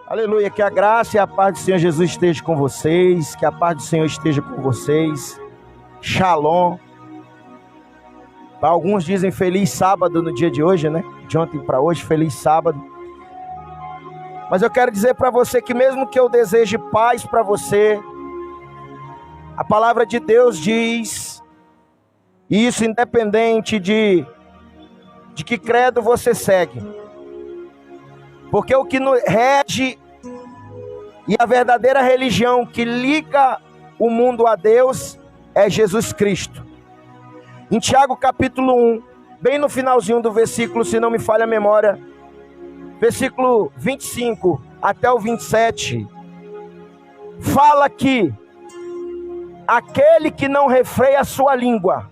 Aleluia, que a graça e a paz do Senhor Jesus esteja com vocês, que a paz do Senhor esteja com vocês. Shalom. Alguns dizem feliz sábado no dia de hoje, né? De ontem para hoje, feliz sábado. Mas eu quero dizer para você que mesmo que eu deseje paz para você, a palavra de Deus diz, e isso independente de que credo você segue. Porque o que rege e a verdadeira religião que liga o mundo a Deus é Jesus Cristo. Em Tiago capítulo 1, bem no finalzinho do versículo, se não me falha a memória, versículo 25 até o 27, fala que aquele que não refreia a sua língua,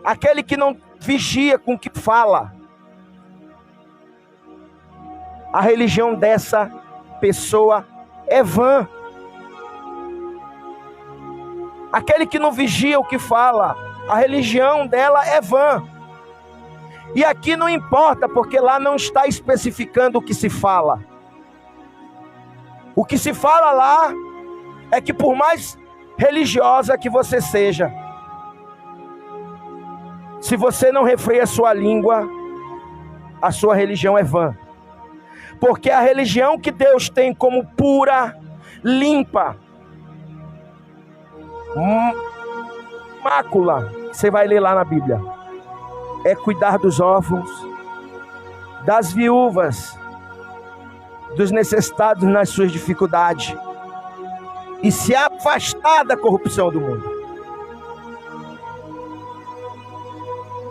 aquele que não vigia com o que fala, a religião dessa pessoa é vã. Aquele que não vigia o que fala, a religião dela é vã. E aqui não importa, porque lá não está especificando o que se fala. O que se fala lá é que por mais religiosa que você seja, se você não refreia a sua língua, a sua religião é vã. Porque a religião que Deus tem como pura, limpa, mácula, você vai ler lá na Bíblia, é cuidar dos órfãos, das viúvas, dos necessitados nas suas dificuldades, e se afastar da corrupção do mundo.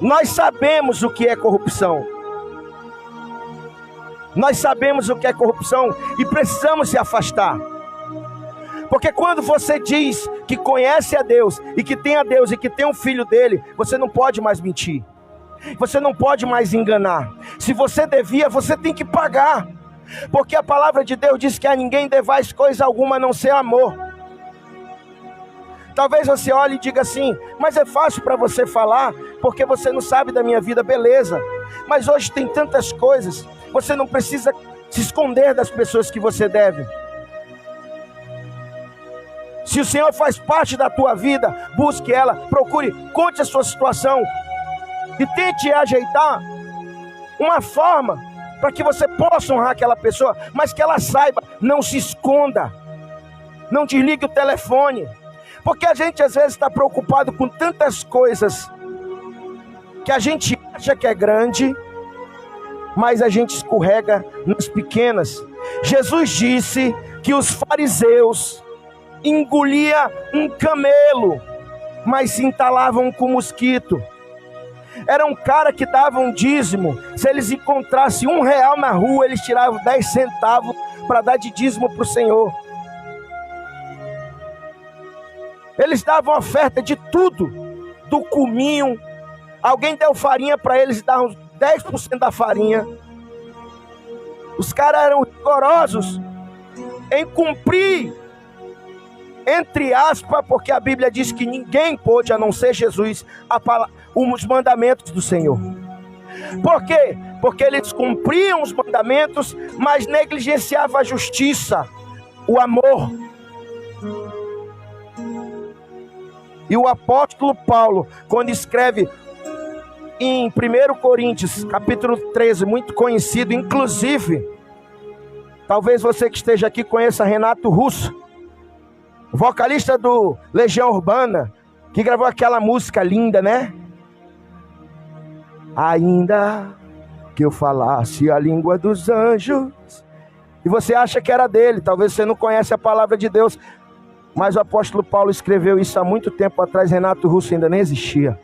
Nós sabemos o que é corrupção. Nós sabemos o que é corrupção e precisamos se afastar. Porque quando você diz que conhece a Deus e que tem a Deus e que tem um filho dele, você não pode mais mentir. Você não pode mais enganar. Se você devia, você tem que pagar. Porque a palavra de Deus diz que a ninguém devais coisa alguma a não ser amor. Talvez você olhe e diga assim, mas é fácil para você falar, porque você não sabe da minha vida, beleza. Mas hoje tem tantas coisas, você não precisa se esconder das pessoas que você deve. Se o Senhor faz parte da tua vida, busque ela, procure, conte a sua situação e tente ajeitar uma forma para que você possa honrar aquela pessoa, mas que ela saiba, não se esconda, não desligue o telefone, porque a gente às vezes está preocupado com tantas coisas que a gente acha que é grande, mas a gente escorrega nas pequenas. Jesus disse que os fariseus engoliam um camelo, mas se entalavam com mosquito. Era um cara que dava um dízimo. Se eles encontrassem R$1 na rua, eles tiravam 10 centavos para dar de dízimo para o Senhor. Eles davam oferta de tudo, do cominho. Alguém deu farinha para eles, davam 10% da farinha. Os caras eram rigorosos em cumprir, entre aspas, porque a Bíblia diz que ninguém pôde, a não ser Jesus, os mandamentos do Senhor. Por quê? Porque eles cumpriam os mandamentos, mas negligenciavam a justiça, o amor. E o apóstolo Paulo, quando escreve em 1 Coríntios, capítulo 13, muito conhecido, inclusive, talvez você que esteja aqui conheça Renato Russo, vocalista do Legião Urbana, que gravou aquela música linda, né? Ainda que eu falasse a língua dos anjos. E você acha que era dele, talvez você não conhece a palavra de Deus, mas o apóstolo Paulo escreveu isso há muito tempo atrás. Renato Russo ainda nem existia.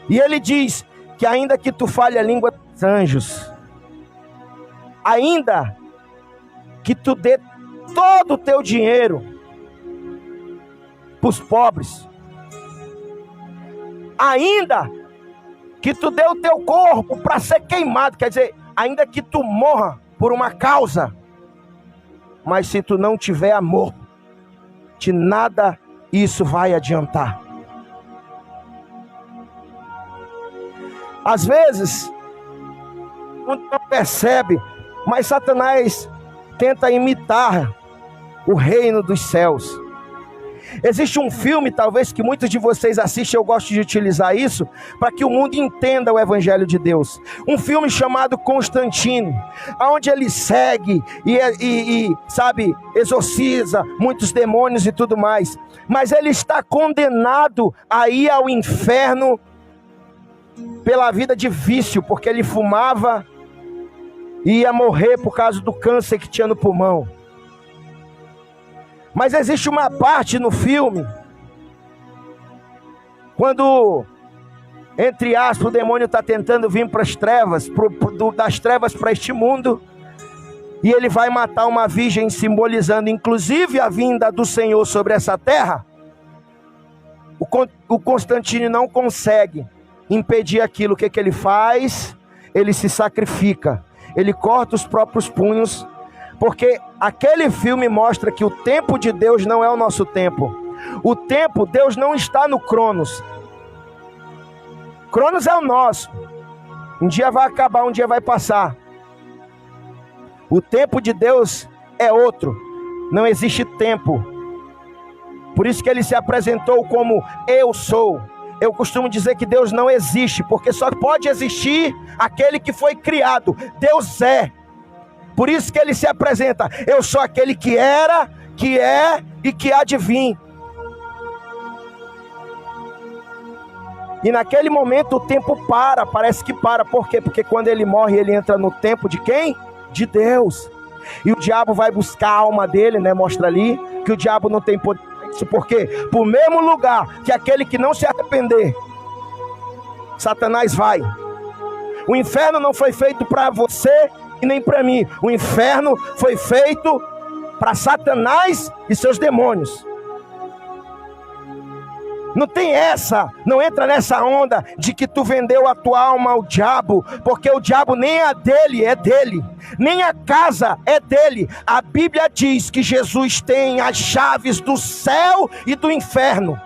E ele diz que ainda que tu fale a língua dos anjos, ainda que tu dê todo o teu dinheiro para os pobres, ainda que tu dê o teu corpo para ser queimado, quer dizer, ainda que tu morra por uma causa, mas se tu não tiver amor, de nada isso vai adiantar. Às vezes mundo não percebe, mas Satanás tenta imitar o reino dos céus. Existe um filme, talvez, que muitos de vocês assistem, eu gosto de utilizar isso, para que o mundo entenda o Evangelho de Deus. Um filme chamado Constantino, onde ele segue e sabe, exorciza muitos demônios e tudo mais. Mas ele está condenado a ir ao inferno pela vida de vício, porque ele fumava e ia morrer por causa do câncer que tinha no pulmão. Mas existe uma parte no filme, quando, entre aspas, o demônio está tentando vir para as trevas, das trevas para este mundo, e ele vai matar uma virgem, simbolizando inclusive a vinda do Senhor sobre essa terra. O Constantino não consegue impedir aquilo. O que ele faz? Ele se sacrifica, ele corta os próprios punhos, porque aquele filme mostra que o tempo de Deus não é o nosso tempo. O tempo, Deus não está no Cronos. Cronos é o nosso. Um dia vai acabar, um dia vai passar. O tempo de Deus é outro. Não existe tempo. Por isso que ele se apresentou como eu sou. Eu costumo dizer que Deus não existe, porque só pode existir aquele que foi criado. Deus é. Por isso que ele se apresenta: eu sou aquele que era, que é e que há de vir. E naquele momento o tempo para, parece que para. Por quê? Porque quando ele morre, ele entra no tempo de quem? De Deus. E o diabo vai buscar a alma dele, né? Mostra ali que o diabo não tem poder. Por quê? Por mesmo lugar que aquele que não se arrepender, Satanás vai. O inferno não foi feito para você e nem para mim. O inferno foi feito para Satanás e seus demônios. Não tem essa, não entra nessa onda de que tu vendeu a tua alma ao diabo, porque o diabo nem a dele é dele, nem a casa é dele. A Bíblia diz que Jesus tem as chaves do céu e do inferno.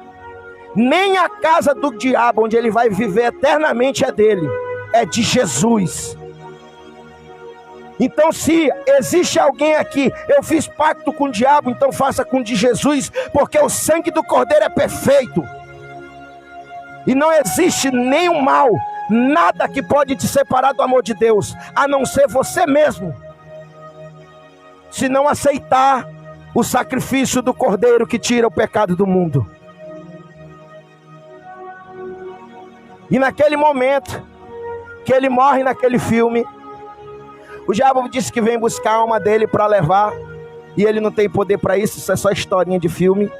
Nem a casa do diabo, onde ele vai viver eternamente, é dele, é de Jesus. Então, se existe alguém aqui, eu fiz pacto com o diabo, então faça com o de Jesus, porque o sangue do Cordeiro é perfeito. E não existe nenhum mal, nada que pode te separar do amor de Deus, a não ser você mesmo. Se não aceitar o sacrifício do Cordeiro que tira o pecado do mundo. E naquele momento que ele morre naquele filme, o diabo disse que vem buscar a alma dele para levar, e ele não tem poder para isso, isso é só historinha de filme.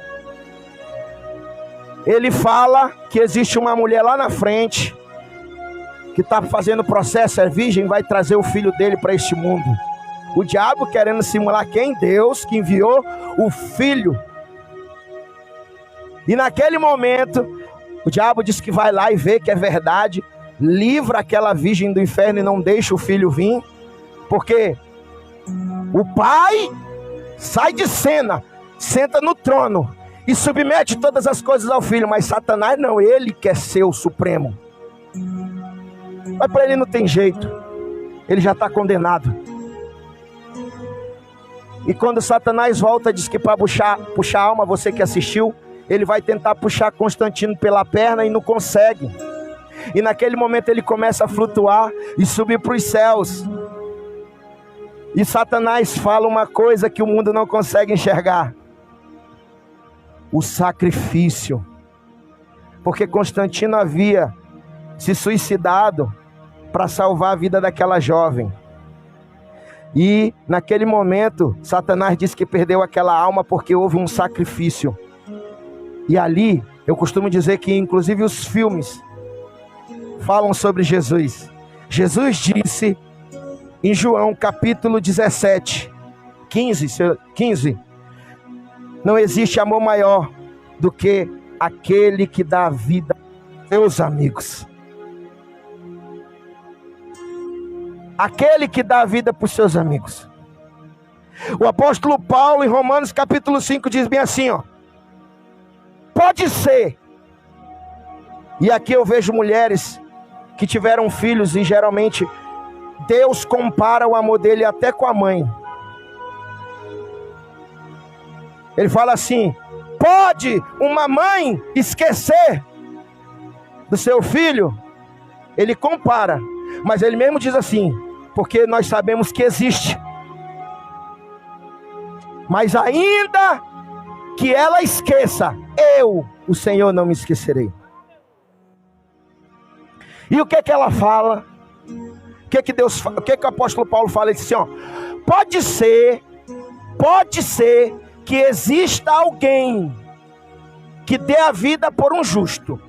Ele fala que existe uma mulher lá na frente, que está fazendo processo, é virgem, vai trazer o filho dele para este mundo. O diabo querendo simular quem? Deus, que enviou o filho. E naquele momento, o diabo diz que vai lá e vê que é verdade, livra aquela virgem do inferno e não deixa o filho vir. Porque o pai sai de cena, senta no trono e submete todas as coisas ao filho. Mas Satanás não, ele quer ser o supremo. Mas para ele não tem jeito, ele já está condenado. E quando Satanás volta, diz que para puxar a alma, você que assistiu, ele vai tentar puxar Constantino pela perna e não consegue. E naquele momento ele começa a flutuar e subir para os céus. E Satanás fala uma coisa que o mundo não consegue enxergar: o sacrifício. Porque Constantino havia se suicidado para salvar a vida daquela jovem. E naquele momento, Satanás disse que perdeu aquela alma porque houve um sacrifício. E ali, eu costumo dizer que inclusive os filmes falam sobre Jesus. Jesus disse em João capítulo 17, 15, não existe amor maior do que aquele que dá a vida aos seus amigos. Aquele que dá a vida para os seus amigos. O apóstolo Paulo em Romanos capítulo 5 diz bem assim, ó: pode ser, e aqui eu vejo mulheres que tiveram filhos e geralmente Deus compara o amor dele até com a mãe. Ele fala assim: pode uma mãe esquecer do seu filho? Ele compara, mas ele mesmo diz assim: porque nós sabemos que existe. Mas ainda que ela esqueça, eu, o Senhor, não me esquecerei. E o que que ela fala? O que que Deus, o que que o apóstolo Paulo fala? Ele diz assim, ó: pode ser que exista alguém que dê a vida por um justo.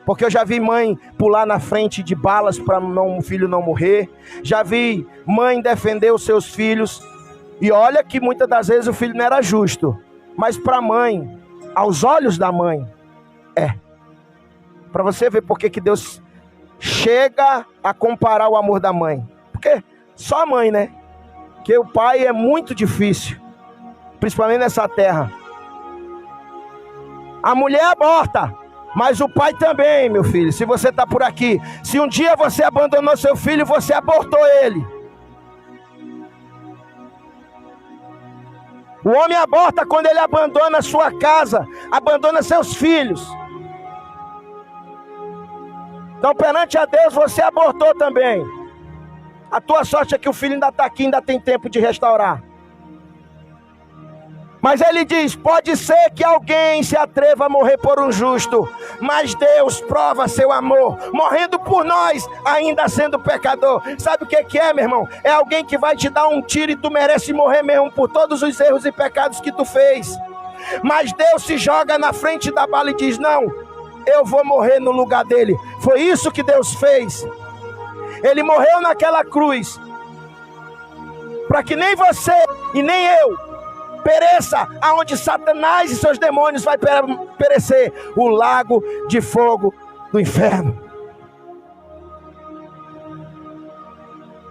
Porque eu já vi mãe pular na frente de balas para o filho não morrer. Já vi mãe defender os seus filhos. E olha que muitas das vezes o filho não era justo. Mas para a mãe, aos olhos da mãe, é. Para você ver por que Deus chega a comparar o amor da mãe. Porque só a mãe, né? Porque o pai é muito difícil. Principalmente nessa terra. A mulher aborta. Mas o pai também, meu filho. Se você está por aqui, se um dia você abandonou seu filho, você abortou ele. O homem aborta quando ele abandona a sua casa, abandona seus filhos. Então, perante a Deus, você abortou também. A tua sorte é que o filho ainda está aqui, ainda tem tempo de restaurar. Mas ele diz: pode ser que alguém se atreva a morrer por um justo, mas Deus prova seu amor, morrendo por nós, ainda sendo pecador. Sabe o que é, meu irmão? É alguém que vai te dar um tiro e tu merece morrer mesmo por todos os erros e pecados que tu fez. Mas Deus se joga na frente da bala e diz: não, eu vou morrer no lugar dele. Foi isso que Deus fez. Ele morreu naquela cruz, para que nem você e nem eu pereça aonde Satanás e seus demônios vai perecer, o lago de fogo do inferno.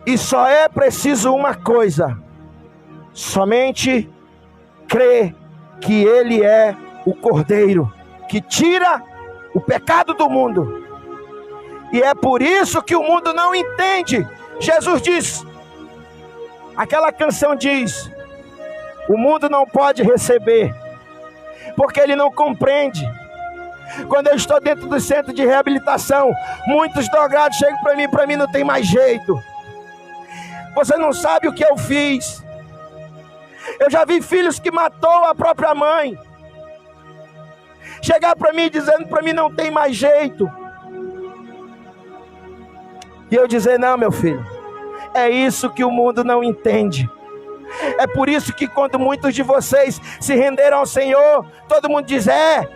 E só é preciso uma coisa: somente crer que ele é o Cordeiro que tira o pecado do mundo. E é por isso que o mundo não entende. Jesus diz, aquela canção diz: o mundo não pode receber, porque ele não compreende. Quando eu estou dentro do centro de reabilitação, muitos drogados chegam para mim não tem mais jeito. Você não sabe o que eu fiz. Eu já vi filhos que matou a própria mãe chegar para mim dizendo para mim não tem mais jeito. E eu dizer: não, meu filho, é isso que o mundo não entende. É por isso que quando muitos de vocês se renderam ao Senhor, todo mundo diz: é,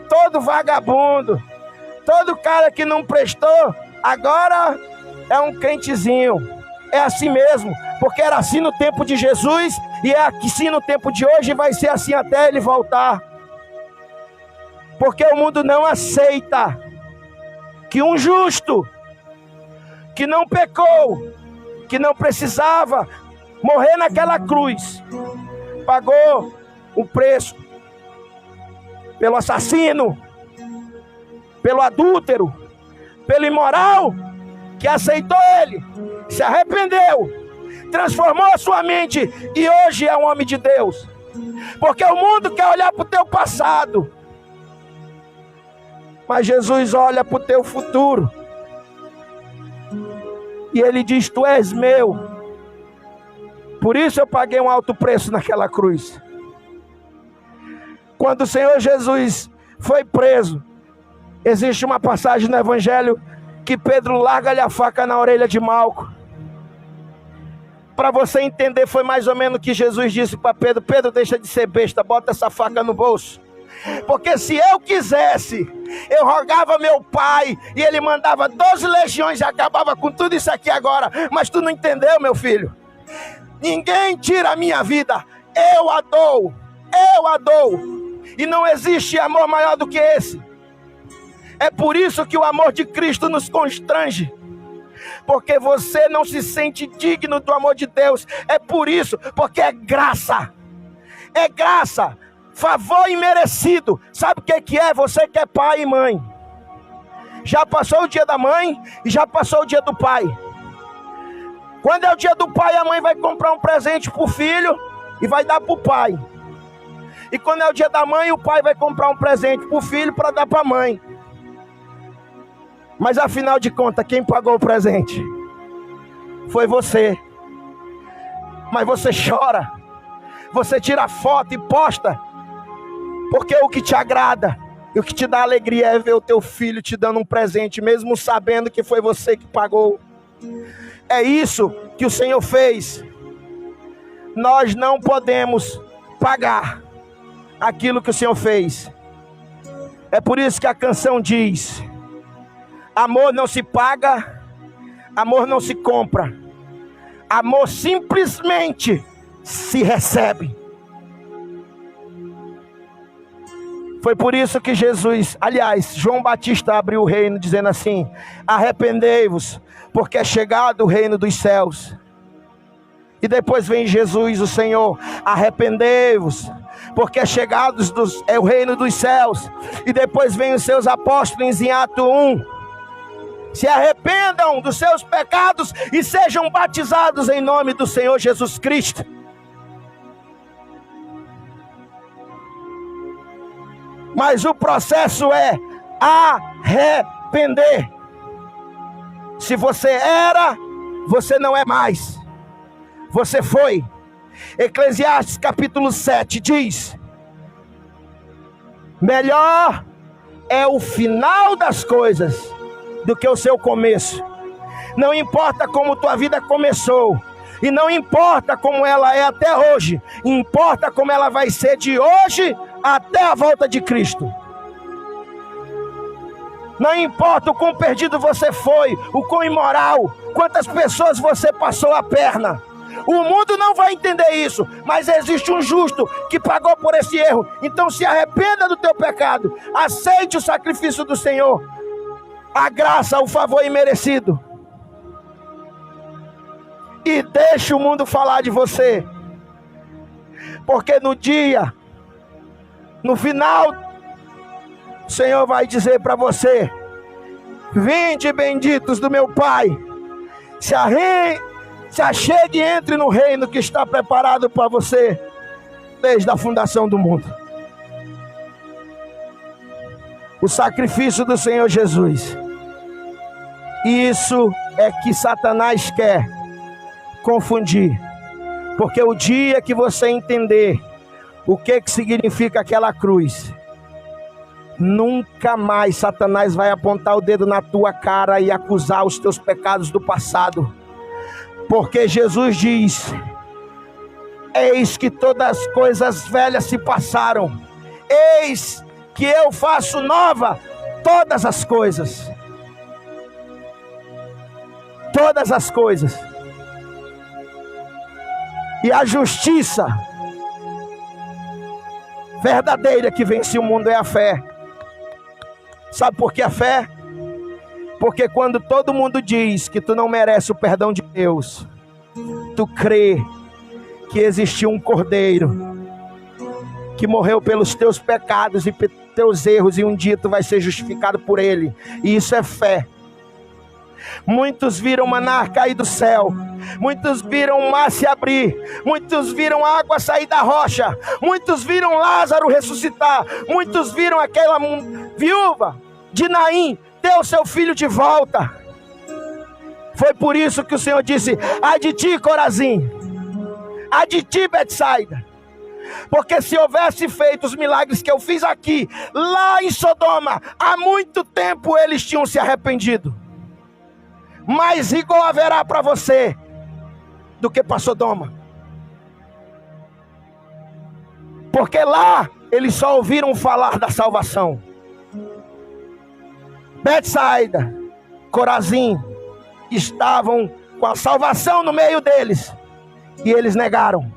todo vagabundo, todo cara que não prestou, agora é um crentezinho. É assim mesmo, porque era assim no tempo de Jesus, e é assim no tempo de hoje, e vai ser assim até ele voltar. Porque o mundo não aceita que um justo, que não pecou, que não precisava morrer naquela cruz, pagou o preço pelo assassino, pelo adúltero, pelo imoral, que aceitou ele, se arrependeu, transformou a sua mente e hoje é um homem de Deus. Porque o mundo quer olhar para o teu passado, mas Jesus olha para o teu futuro e ele diz: tu és meu. Por isso eu paguei um alto preço naquela cruz. Quando o Senhor Jesus foi preso, existe uma passagem no Evangelho que Pedro larga-lhe a faca na orelha de Malco. Para você entender, foi mais ou menos o que Jesus disse para Pedro: Pedro, deixa de ser besta, bota essa faca no bolso. Porque se eu quisesse, eu rogava meu pai e ele mandava 12 legiões e acabava com tudo isso aqui agora. Mas tu não entendeu, meu filho. Ninguém tira a minha vida, eu a dou, e não existe amor maior do que esse. É por isso que o amor de Cristo nos constrange, porque você não se sente digno do amor de Deus. É por isso, porque é graça, favor imerecido. Sabe o que é? Você que é pai e mãe, Já passou o dia da mãe e já passou o dia do pai. Quando é o dia do pai, a mãe vai comprar um presente para o filho e vai dar para o pai. E quando é o dia da mãe, o pai vai comprar um presente para o filho para dar para a mãe. Mas afinal de contas, quem pagou o presente? Foi você. Mas você chora, você tira foto e posta, porque o que te agrada e o que te dá alegria é ver o teu filho te dando um presente, mesmo sabendo que foi você que pagou. É isso que o Senhor fez. Nós não podemos pagar aquilo que o Senhor fez. É por isso que a canção diz: amor não se paga, amor não se compra, amor simplesmente se recebe. Foi por isso que Jesus, aliás, João Batista abriu o reino dizendo assim: arrependei-vos, porque é chegado o reino dos céus. E depois vem Jesus, o Senhor: arrependei-vos, porque é chegado o reino dos céus. E depois vem os seus apóstolos em Atos 1: se arrependam dos seus pecados e sejam batizados em nome do Senhor Jesus Cristo. Mas o processo é arrepender. Se você era, você não é mais. Você foi. Eclesiastes capítulo 7 diz: melhor é o final das coisas do que o seu começo. Não importa como tua vida começou, e não importa como ela é até hoje, importa como ela vai ser de hoje até a volta de Cristo. Não importa o quão perdido você foi, o quão imoral, quantas pessoas você passou a perna. O mundo não vai entender isso, mas existe um justo que pagou por esse erro. Então se arrependa do teu pecado, aceite o sacrifício do Senhor, a graça, o favor imerecido, e deixe o mundo falar de você. Porque no final, o Senhor vai dizer para você: vinde benditos do meu Pai, se achegue e entre no reino que está preparado para você desde a fundação do mundo. O sacrifício do Senhor Jesus. Isso é que Satanás quer confundir. Porque o dia que você entender o que significa aquela cruz, nunca mais Satanás vai apontar o dedo na tua cara e acusar os teus pecados do passado. Porque Jesus diz: eis que todas as coisas velhas se passaram, eis que eu faço nova todas as coisas. Todas as coisas. E a justiça verdadeira que vence o mundo é a fé. Sabe por que a fé? Porque quando todo mundo diz que tu não merece o perdão de Deus, tu crê que existiu um cordeiro que morreu pelos teus pecados e pelos teus erros, e um dia tu vai ser justificado por ele. E isso é fé. Muitos viram maná cair do céu, muitos viram o mar se abrir, muitos viram a água sair da rocha, muitos viram Lázaro ressuscitar, muitos viram aquela viúva de Naim ter o seu filho de volta. Foi por isso que o Senhor disse: ai de ti, Corazim, ai de ti, Betsaida, porque se houvesse feito os milagres que eu fiz aqui, lá em Sodoma, há muito tempo eles tinham se arrependido. Mais rigor haverá para você do que para Sodoma. Porque lá eles só ouviram falar da salvação. Betsaida, Corazim estavam com a salvação no meio deles, e eles negaram.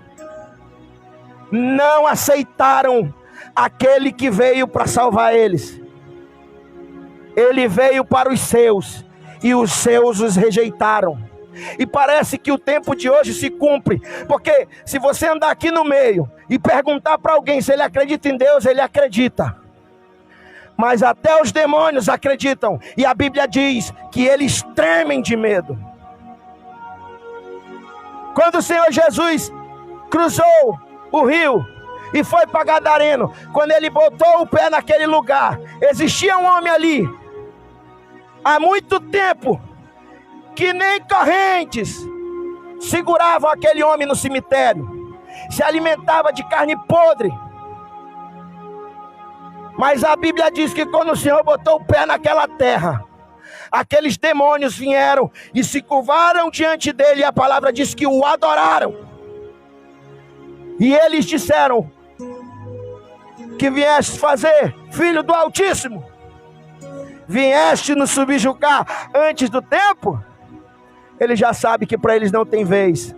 Não aceitaram aquele que veio para salvar eles. Ele veio para os seus, e os seus os rejeitaram. E parece que o tempo de hoje se cumpre, porque se você andar aqui no meio e perguntar para alguém se ele acredita em Deus, ele acredita. Mas até os demônios acreditam. E a Bíblia diz que eles tremem de medo. Quando o Senhor Jesus cruzou o rio e foi para Gadareno, quando ele botou o pé naquele lugar, existia um homem ali, há muito tempo, que nem correntes seguravam aquele homem no cemitério. Se alimentava de carne podre. Mas a Bíblia diz que quando o Senhor botou o pé naquela terra, aqueles demônios vieram e se curvaram diante dele, e a palavra diz que o adoraram. E eles disseram: que vieste fazer, filho do Altíssimo? Vieste nos subjugar antes do tempo? Ele já sabe que para eles não tem vez.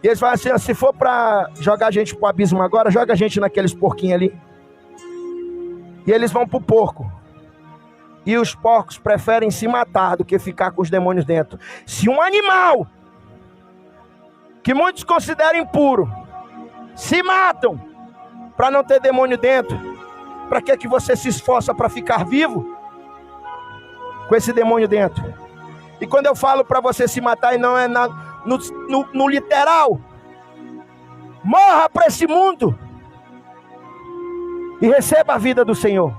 E eles falam assim: se for para jogar a gente pro abismo agora, joga a gente naqueles porquinhos ali. E eles vão pro porco. E os porcos preferem se matar do que ficar com os demônios dentro. Se um animal, que muitos consideram impuro, se matam para não ter demônio dentro, para que você se esforça para ficar vivo com esse demônio dentro? E quando eu falo para você se matar, e não é no literal, morra para esse mundo e receba a vida do Senhor.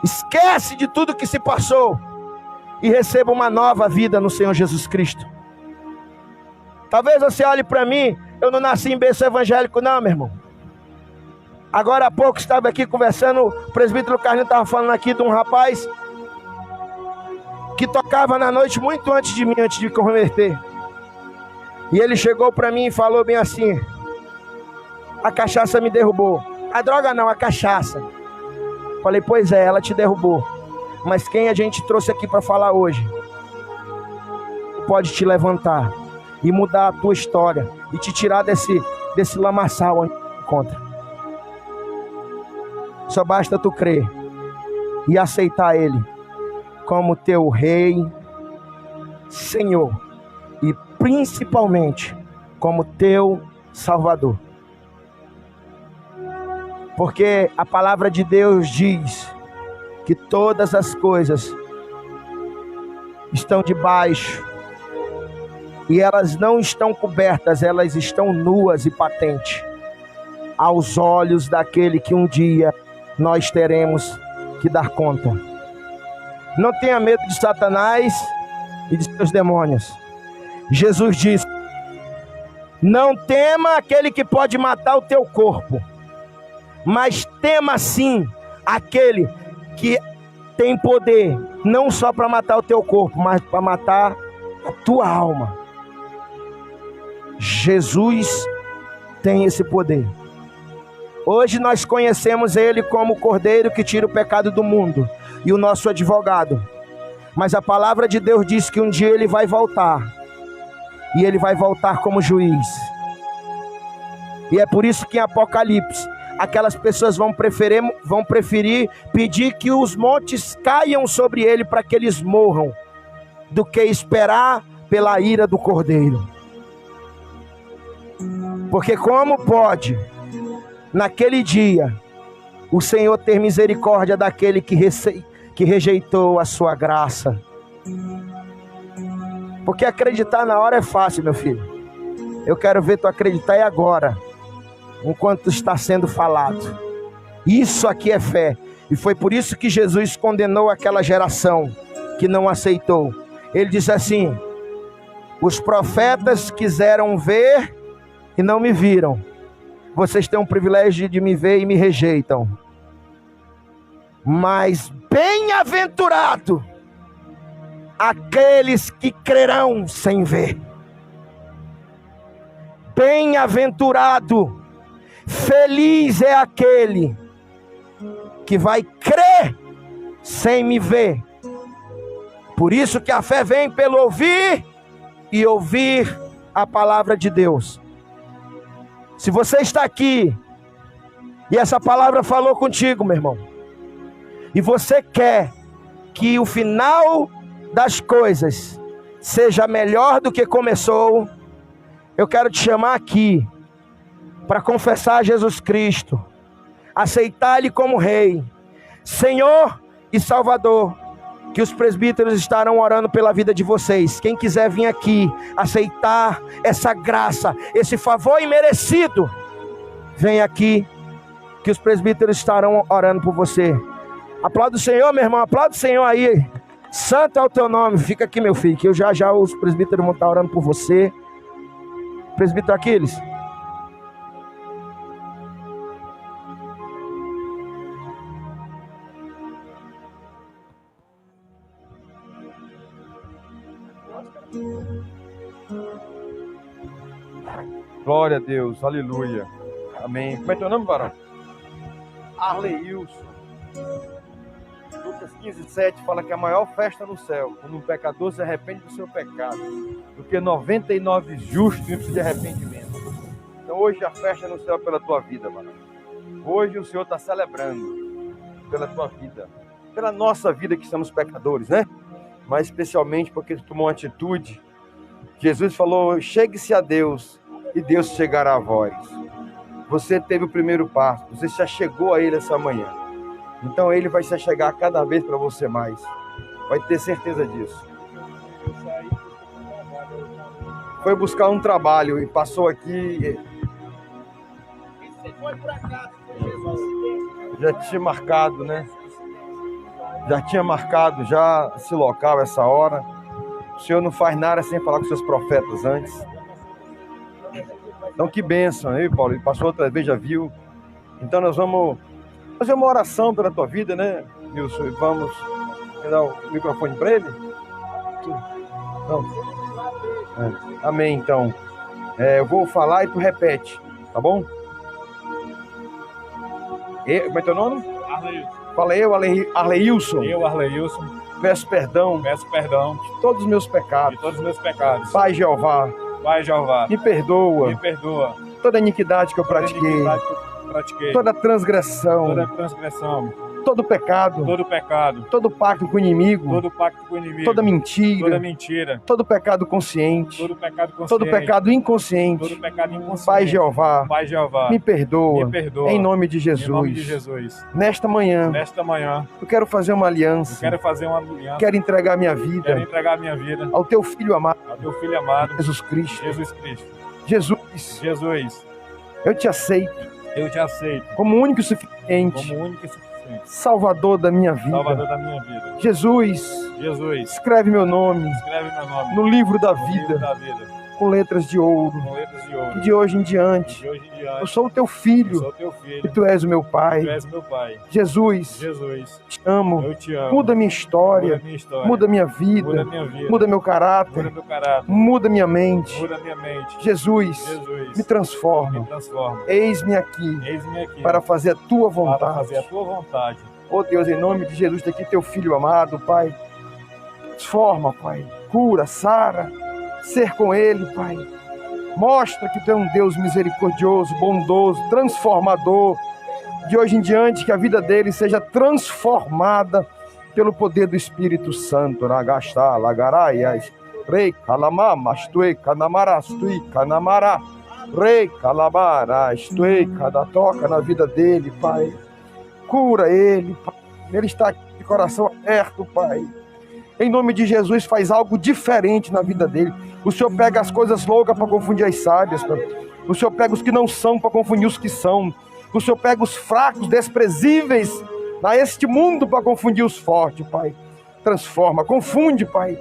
Esquece de tudo que se passou e receba uma nova vida no Senhor Jesus Cristo. Talvez você olhe para mim: eu não nasci em berço evangélico não, meu irmão. Agora há pouco estava aqui conversando, o presbítero Carlinhos estava falando aqui de um rapaz que tocava na noite muito antes de mim, antes de converter. E ele chegou para mim e falou bem assim: a cachaça me derrubou. A droga não, a cachaça. Falei: pois é, ela te derrubou. Mas quem a gente trouxe aqui para falar hoje pode te levantar e mudar a tua história e te tirar desse lamaçal onde tu encontra. Só basta tu crer e aceitar Ele como teu Rei, Senhor e principalmente como teu Salvador. Porque a palavra de Deus diz que todas as coisas estão debaixo e elas não estão cobertas, elas estão nuas e patentes aos olhos daquele que um dia nós teremos que dar conta. Não tenha medo de Satanás e de seus demônios. Jesus disse: não tema aquele que pode matar o teu corpo, mas tema sim aquele que tem poder, não só para matar o teu corpo, mas para matar a tua alma. Jesus tem esse poder. Hoje nós conhecemos Ele como o Cordeiro que tira o pecado do mundo e o nosso advogado. Mas a palavra de Deus diz que um dia Ele vai voltar. E Ele vai voltar como juiz. E é por isso que em Apocalipse aquelas pessoas vão preferir pedir que os montes caiam sobre ele para que eles morram, do que esperar pela ira do Cordeiro. Porque como pode, naquele dia, o Senhor ter misericórdia daquele que rejeitou a sua graça? Porque acreditar na hora é fácil, meu filho. Eu quero ver tu acreditar e agora, enquanto está sendo falado. Isso aqui é fé. E foi por isso que Jesus condenou aquela geração que não aceitou. Ele disse assim: os profetas quiseram ver e não me viram. Vocês têm um privilégio de me ver e me rejeitam. Mas bem-aventurado aqueles que crerão sem ver. Bem-aventurado, feliz é aquele que vai crer sem me ver. Por isso que a fé vem pelo ouvir e ouvir a palavra de Deus. Se você está aqui e essa palavra falou contigo, meu irmão, e você quer que o final das coisas seja melhor do que começou, eu quero te chamar aqui para confessar Jesus Cristo aceitar-lhe como rei, Senhor e Salvador, que os presbíteros estarão orando pela vida de vocês. Quem quiser vir aqui aceitar essa graça, esse favor imerecido, vem aqui, que os presbíteros estarão orando por você. Aplauda o Senhor, meu irmão, aplauda o Senhor aí. Santo é o teu nome. Fica aqui, meu filho, que eu já os presbíteros vão estar orando por você. Presbítero Aquiles. Glória a Deus, aleluia, amém. Como é teu nome, varão? Arleilson. Lucas 15:7 fala que a maior festa no céu, quando um pecador se arrepende do seu pecado, do que 99 justos que precisam de arrependimento. Então hoje a festa no céu é pela tua vida, varão. Hoje o Senhor está celebrando pela tua vida, pela nossa vida que somos pecadores, né? Mas especialmente porque tu tomou uma atitude. Jesus falou, chegue-se a Deus e Deus chegará a vós. Você teve o primeiro passo, você já chegou a Ele essa manhã. Então Ele vai se chegar cada vez para você mais. Vai ter certeza disso. Foi buscar um trabalho e passou aqui. Já tinha marcado, né? Já tinha marcado já esse local, essa hora. O Senhor não faz nada sem falar com seus profetas antes. Então que bênção, hein, Paulo? Ele passou outra vez, já viu. Então nós vamos fazer uma oração pela tua vida, né, Wilson? E vamos dar o microfone para ele? Não. Amém, então. Eu vou falar e tu repete, tá bom? Como é teu nome? Arleilson. Fala eu, Arleilson. Eu, Arleilson. Peço perdão Peço perdão de todos os meus pecados. de todos os meus pecados. Pai Jeová, Pai Jeová, me perdoa me perdoa toda a iniquidade que eu toda pratiquei, iniquidade que eu pratiquei, toda transgressão, toda transgressão, todo pecado, todo pecado, todo pacto com o inimigo, todo pacto com o inimigo, toda mentira, toda mentira, todo pecado consciente, todo pecado consciente, todo pecado inconsciente. todo pecado inconsciente. Pai Jeová, Pai Jeová, me perdoa, me perdoa. em nome de Em nome de Jesus. Jesus. Nesta manhã, Nesta manhã, eu quero fazer uma eu aliança, quero fazer uma aliança, quero entregar minha quero vida entregar a minha vida ao teu Filho amado, ao teu Filho amado, Jesus Cristo. Jesus Cristo. Jesus, Jesus, eu te aceito eu te aceito como único e suficiente como único e suficiente Salvador da minha vida. Salvador da minha vida. Jesus, Jesus, escreve meu nome escreve meu nome no livro da no livro vida, da vida, com letras de ouro. com letras de E ouro. de hoje em diante, De hoje em eu diante, sou o teu eu filho sou teu e filho, tu és o meu Pai. tu és meu Pai. Jesus, Jesus, te amo. eu te amo. Muda minha Muda história, minha história, muda minha muda vida, minha vida, muda meu muda caráter, meu caráter, muda minha mente. muda minha mente. Jesus, Jesus, me transforma. me transforma. Eis-me aqui Eis-me aqui para fazer a tua para fazer a vontade. tua vontade. Oh Deus, em nome de Jesus, está aqui teu filho amado, Pai. Transforma, Pai. Cura, sara. Ser com ele, Pai. Mostra que tu é um Deus misericordioso, bondoso, transformador. De hoje em diante, que a vida dele seja transformada pelo poder do Espírito Santo. Ragastá, lagaraias, rei, calamá, mastui, canamarastui, canamará, rei, calabara, estui, cada toca na vida dele, Pai. Cura ele, Pai. Ele está aqui de coração aberto, Pai. Em nome de Jesus, faz algo diferente na vida dele. O Senhor pega as coisas loucas para confundir as sábias, Pai. O Senhor pega os que não são para confundir os que são. O Senhor pega os fracos, desprezíveis neste mundo para confundir os fortes, Pai. Transforma, confunde, Pai.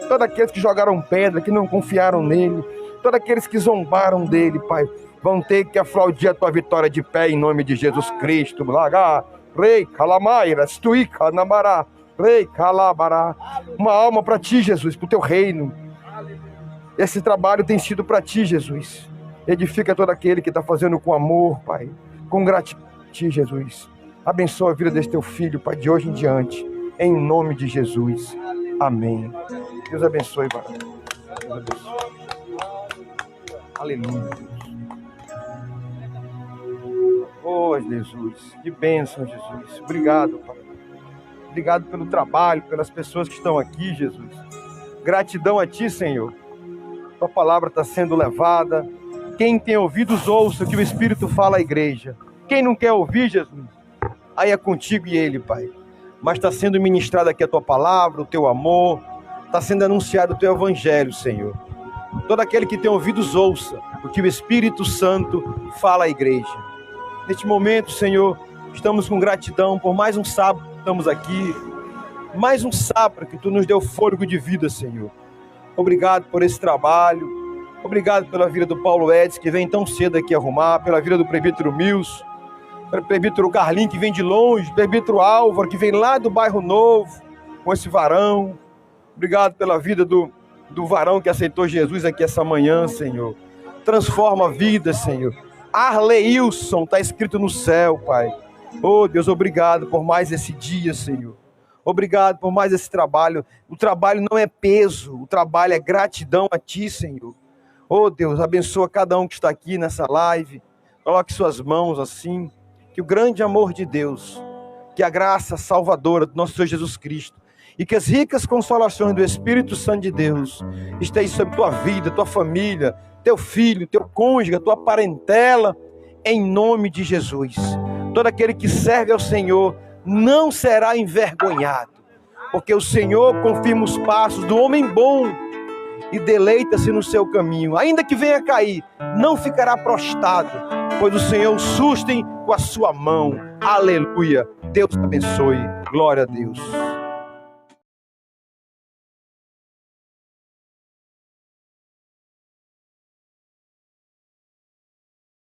Todos aqueles que jogaram pedra, que não confiaram nele. Todos aqueles que zombaram dele, Pai. Vão ter que aplaudir a tua vitória de pé em nome de Jesus Cristo. Lagar, rei, calamaira, estuica, namará, rei, calabará. Uma alma para ti, Jesus, para o teu reino. Esse trabalho tem sido para ti, Jesus. Edifica todo aquele que está fazendo com amor, Pai. Com gratidão a ti, Jesus. Abençoa a vida desse teu filho, Pai, de hoje em diante. Em nome de Jesus. Amém. Deus abençoe, Pai. Deus abençoe. Aleluia. Oh, Jesus. Que bênção, Jesus. Obrigado, Pai. Obrigado pelo trabalho, pelas pessoas que estão aqui, Jesus. Gratidão a ti, Senhor. Tua palavra está sendo levada. Quem tem ouvidos, ouça o que o Espírito fala à igreja. Quem não quer ouvir, Jesus, aí é contigo e ele, Pai. Mas está sendo ministrada aqui a tua palavra, o teu amor, está sendo anunciado o teu evangelho, Senhor. Todo aquele que tem ouvidos, ouça o que o Espírito Santo fala à igreja. Neste momento, Senhor, estamos com gratidão por mais um sábado que estamos aqui, mais um sábado que tu nos deu fôlego de vida, Senhor. Obrigado por esse trabalho, obrigado pela vida do Paulo Edson, que vem tão cedo aqui arrumar, pela vida do presbítero Milson, pelo presbítero Carlinhos, que vem de longe, presbítero Álvaro, que vem lá do bairro Novo, com esse varão. Obrigado pela vida do varão que aceitou Jesus aqui essa manhã, Senhor. Transforma a vida, Senhor. Arleilson, está escrito no céu, Pai. Oh, Deus, obrigado por mais esse dia, Senhor. Obrigado por mais esse trabalho. O trabalho não é peso, o trabalho é gratidão a Ti, Senhor. Oh, Deus, abençoa cada um que está aqui nessa live. Coloque suas mãos assim. Que o grande amor de Deus, que a graça salvadora do nosso Senhor Jesus Cristo e que as ricas consolações do Espírito Santo de Deus estejam sobre tua vida, tua família, teu filho, teu cônjuge, tua parentela, em nome de Jesus. Todo aquele que serve ao Senhor não será envergonhado, porque o Senhor confirma os passos do homem bom e deleita-se no seu caminho. Ainda que venha cair, não ficará prostrado, pois o Senhor o sustém com a sua mão. Aleluia. Deus te abençoe. Glória a Deus.